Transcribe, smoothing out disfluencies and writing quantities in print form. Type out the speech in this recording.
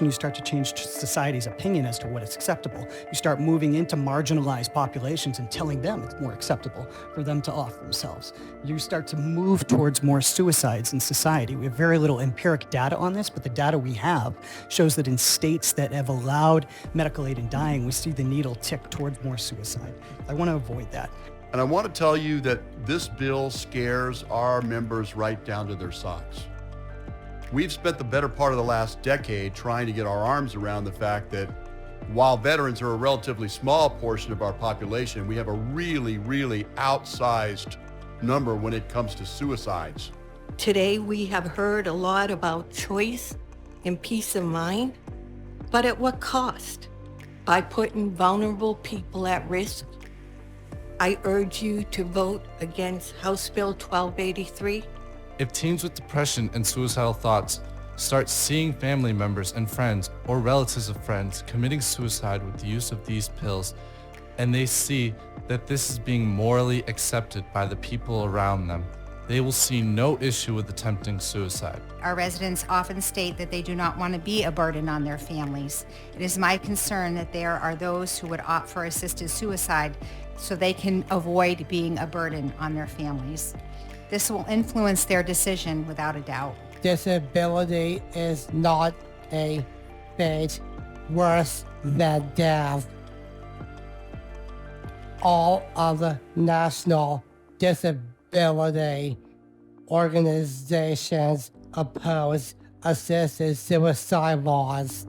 You start to change society's opinion as to what is acceptable. You start moving into marginalized populations and telling them it's more acceptable for them to off themselves. You start to move towards more suicides in society. We have very little empiric data on this, but the data we have shows that in states that have allowed medical aid in dying, we see the needle tick towards more suicide. I want to avoid that. And I want to tell you that this bill scares our members right down to their socks. We've spent the better part of the last decade trying to get our arms around the fact that while veterans are a relatively small portion of our population, we have a really, really outsized number when it comes to suicides. Today we have heard a lot about choice and peace of mind, but at what cost? By putting vulnerable people at risk. I urge you to vote against House Bill 1283. If teens with depression and suicidal thoughts start seeing family members and friends or relatives of friends committing suicide with the use of these pills, and they see that this is being morally accepted by the people around them, they will see no issue with attempting suicide. Our residents often state that they do not want to be a burden on their families. It is my concern that there are those who would opt for assisted suicide so they can avoid being a burden on their families. This will influence their decision without a doubt. Disability is not a fate worse than death. All other national disability organizations oppose assisted suicide laws.